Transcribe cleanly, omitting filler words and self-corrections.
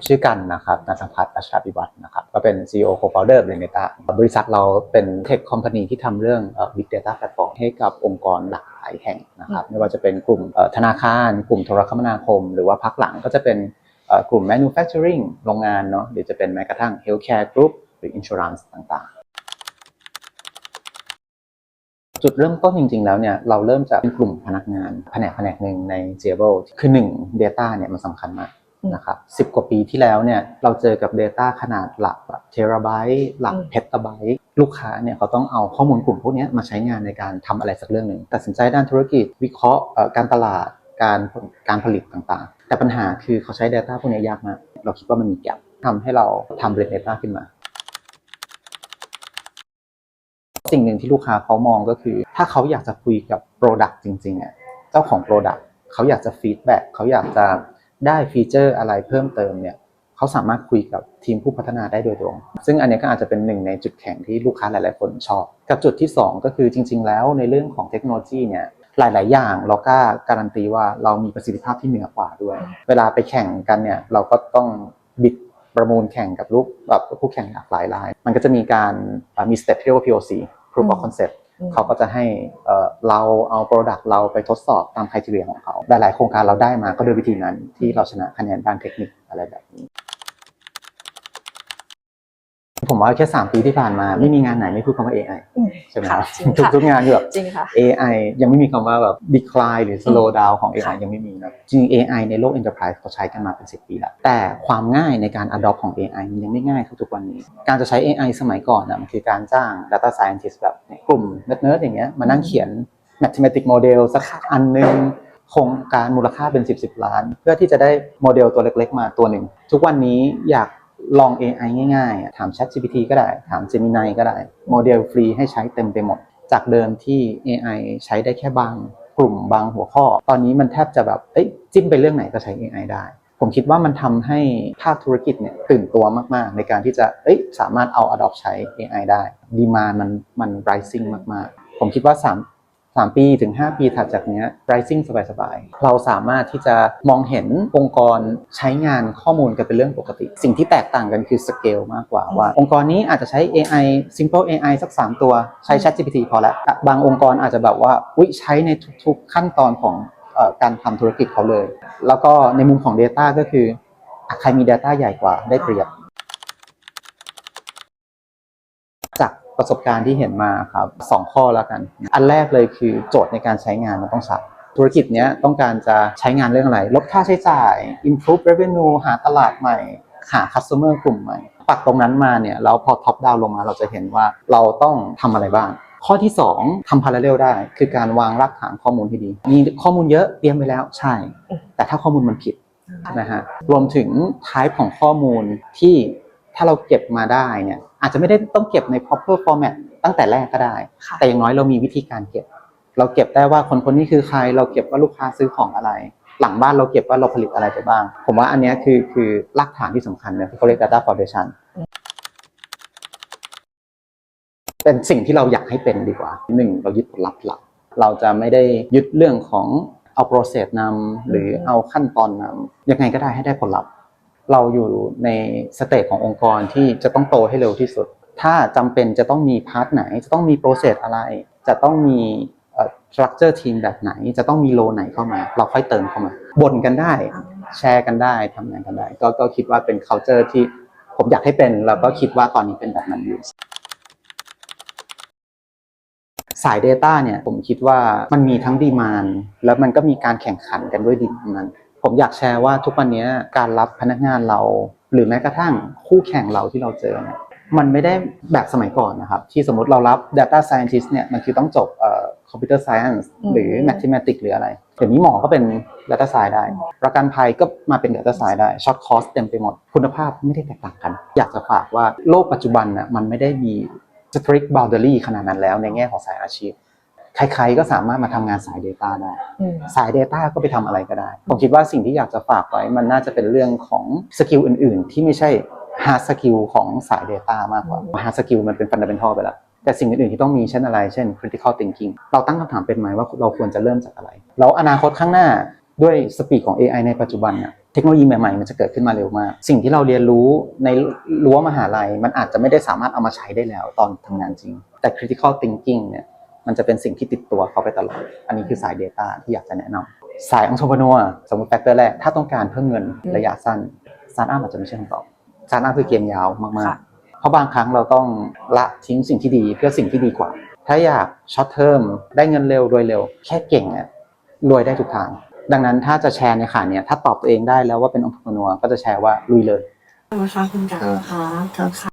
ชื่อกันนะครับนันทพัฒน์ประชาภิวัฒน์นะครับก็เป็น CEO Co-founder ใน Meta บริษัทเราเป็นเทคคอมพานีที่ทำเรื่องBig Data Platform ให้กับองค์กรหลากหลายแห่งนะครับไม่ว่าจะเป็นกลุ่มธนาคารกลุ่มโทรคมนาคมหรือว่าพักหลังก็จะเป็นกลุ่ม manufacturing โรงงานเนาะหรือจะเป็นแม้กระทั่ง healthcare group หรือ insurance ต่างๆจุดเริ่มต้นจริงๆแล้วเนี่ยเราเริ่มจากเป็นกลุ่มพนักงานแผนกหนึ่งใน Jabil คือ1 Data เนี่ยมันสำคัญมากนะครับ10 กว่าปีที่แล้วเนี่ยเราเจอกับ Data ขนาดหลักเทราไบต์หลักเพตตาไบต์ลูกค้าเนี่ยเขาต้องเอาข้อมูลกลุ่มพวกนี้มาใช้งานในการทำอะไรสักเรื่องหนึ่งตัดสินใจด้านธุรกิจวิเคราะห์การตลาดการผลิตต่างๆแต่ปัญหาคือเขาใช้ Data พวกนี้ยากมากเราคิดว่ามันมีแกปทำให้เราทำ Red Data ขึ้นมาสิ่งหนึ่งที่ลูกค้าเขามองก็คือถ้าเขาอยากจะคุยกับ Product จริงๆอ่ะเจ้าของ Product เขาอยากจะฟีดแบ็กเขาอยากจะได้ฟีเจอร์อะไรเพิ่มเติมเนี่ยเขาสามารถคุยกับทีมผู้พัฒนาได้โดยตรงซึ่งอันนี้ก็อาจจะเป็นหนึ่งในจุดแข็งที่ลูกค้าหลายๆคนชอบกับจุดที่2ก็คือจริงๆแล้วในเรื่องของเทคโนโลยีเนี่ยหลายๆอย่างเรากล้าการันตีว่าเรามีประสิทธิภาพที่เหนือกว่าด้วยเวลาไปแข่งกันเนี่ยเราก็ต้องบิดประมูลแข่งกับคู่แข่งหลากหลายรายมันก็จะมีการมีสเต็ปที่เรียกว่า POC proof of concept เขาก็จะให้เราเอา product เราไปทดสอบตาม criteria ของเขาหลายๆโครงการเราได้มาก็ด้วยวิธีนั้นที่เราชนะคะแนนด้านเทคนิคอะไรแบบนี้ผมว่าแค่3 ปีที่ผ่านมาไม่มีงานไหนไม่พูดคำว่า AI ใช่ไหมครับทุกงานแบบ AI ยังไม่มีคำว่าแบบ decline หรือ slow down ของ AI ยังไม่มีนะจริง AI ในโลก enterprise เขาใช้กันมาเป็น10 ปีแล้วแต่ความง่ายในการ adopt ของ AI มันยังไม่ง่ายเท่าทุกวันนี้การจะใช้ AI สมัยก่อนนะมันคือการจ้าง data scientist แบบกลุ่มเนิร์ดๆอย่างเงี้ยมานั่งเขียน mathematic model สักอันนึงโครงการมูลค่าเป็น10 ล้านเพื่อที่จะได้โมเดลตัวเล็กๆมาตัวหนึ่งทุกวันนี้อยากลอง AI ง่ายๆถาม ChatGPT ก็ได้ถาม Gemini ก็ได้โมเดลฟรีให้ใช้เต็มไปหมดจากเดิมที่ AI ใช้ได้แค่บางกลุ่มบางหัวข้อตอนนี้มันแทบจะแบบจิ้มไปเรื่องไหนก็ใช้ AI ได้ผมคิดว่ามันทำให้ภาคธุรกิจเนี่ยตื่นตัวมากๆในการที่จะสามารถเอา adopt ใช้ AI ได้ demand มัน rising มากๆผมคิดว่า3 ปีถึง 5 ปีถัดจากนี้ pricing สบายๆเราสามารถที่จะมองเห็นองค์กรใช้งานข้อมูลกันเป็นเรื่องปกติสิ่งที่แตกต่างกันคือ scale มากกว่าว่าองค์กรนี้อาจจะใช้ AI simple AI สัก3 ตัวใช้ ChatGPT พอแล้วบางองค์กรอาจจะแบบว่าใช้ในทุกๆขั้นตอนของการทำธุรกิจเขาเลยแล้วก็ในมุมของ Data ก็คือใครมี Data ใหญ่กว่าได้เปรียบจากประสบการณ์ที่เห็นมาครับ2 ข้อแล้วกันอันแรกเลยคือโจทย์ในการใช้งานมันต้องชัดธุรกิจเนี้ยต้องการจะใช้งานเรื่องอะไรลดค่าใช้จ่าย improve revenue หาตลาดใหม่หา customer กลุ่มใหม่ปักตรงนั้นมาเนี่ยแล้วพอ top down ลงมาเราจะเห็นว่าเราต้องทำอะไรบ้างข้อที่2ทำ parallel ได้คือการวางรากฐานข้อมูลที่ดีมีข้อมูลเยอะเตรียมไปแล้วใช่แต่ถ้าข้อมูลมันผิดนะฮะรวมถึง type ของข้อมูลที่ถ้าเราเก็บมาได้เนี่ยอาจจะไม่ได้ต้องเก็บใน proper format ตั้งแต่แรกก็ได้แต่อย่างน้อยเรามีวิธีการเก็บเราเก็บได้ว่าคนนี้คือใครเราเก็บว่าลูกค้าซื้อของอะไรหลังบ้านเราเก็บว่าเราผลิตอะไรไปบ้างผมว่าอันนี้คือรากฐานที่สำคัญเนี่ยที่เขาเรียก data foundation เป็นสิ่งที่เราอยากให้เป็นดีกว่า1เรายึดผลลัพธ์หลักเราจะไม่ได้ยึดเรื่องของเอา process นำหรือเอาขั้นตอนนำยังไงก็ได้ให้ได้ผลลัพธ์เราอยู่ในสเตจขององค์กรที่จะต้องโตให้เร็วที่สุดถ้าจำเป็นจะต้องมีพาร์ทไหนจะต้องมี process อะไรจะต้องมีstructure team แบบไหนจะต้องมีโลไหนเข้ามาเราค่อยเติมเข้ามาบ่นกันได้แชร์กันได้ทำงานกันได้ก็คิดว่าเป็น culture ที่ผมอยากให้เป็นแล้วก็คิดว่าตอนนี้เป็นแบบนั้นอยู่สาย Data เนี่ยผมคิดว่ามันมีทั้งดีมานด์แล้วมันก็มีการแข่งขันกันด้วยดีมานด์ผมอยากแชร์ว่าทุกวันนี้การรับพนักงานเราหรือแม้กระทั่งคู่แข่งเราที่เราเจอเนี่ยมันไม่ได้แบบสมัยก่อนนะครับที่สมมติเรารับ Data Scientist เนี่ยมันคือต้องจบComputer Science หรือ Mathematics หรืออะไรเดี๋ยวนี้หมอก็เป็น Data Science ได้ประกันภัยก็มาเป็น Data Science ได้ Short Course เต็มไปหมดคุณภาพไม่ได้แตกต่างกันอยากจะฝากว่าโลกปัจจุบันน่ะมันไม่ได้มีstrict boundary ขนาดนั้นแล้วในแง่ของสายอาชีพใครๆก็สามารถมาทำงานสาย Data ได้สาย Data ก็ไปทำอะไรก็ได้ผมคิดว่าสิ่งที่อยากจะฝากไว้มันน่าจะเป็นเรื่องของสกิลอื่นๆที่ไม่ใช่ hard skill ของสาย Data มากกว่า hard skill มันเป็น fundamental ไปแล้วแต่สิ่งอื่นๆที่ต้องมีเช่นอะไรเช่น critical thinking เราตั้งคำถามเป็นไหมว่าเราควรจะเริ่มจากอะไรแล้วอนาคตข้างหน้า ด้วยสปีดของ AI ในปัจจุบันน่ะเทคโนโลยีใหม่ๆมันจะเกิดขึ้นมาเร็วมากสิ่งที่เราเรียนรู้ในรั้วมหาลัยมันอาจจะไม่ได้สามารถเอามาใช้ได้แล้วตอนทำงานจริงแต่ critical thinking เนี่ยมันจะเป็นสิ่งที่ติดตัวเขาไปตลอดอันนี้คือสาย data ที่อยากจะแนะนำสาย entrepreneur สมมติแฟกเตอร์แรกถ้าต้องการเพิ่มเงินระยะสั้น startup อาจจะไม่ใช่คำตอบ startup คือเกมยาวมากๆเพราะบางครั้งเราต้องละทิ้งสิ่งที่ดีเพื่อสิ่งที่ดีกว่าถ้าอยาก short term ได้เงินเร็วรวยเร็วแค่เก่งเนี่ยรวยได้ทุกทางดังนั้นถ้าจะแชร์ในขาเนี่ยถ้าตอบตัวเองได้แล้วว่าเป็น entrepreneur ก็จะแชร์ว่าลุยเลยค่ะคุณกาค่ะ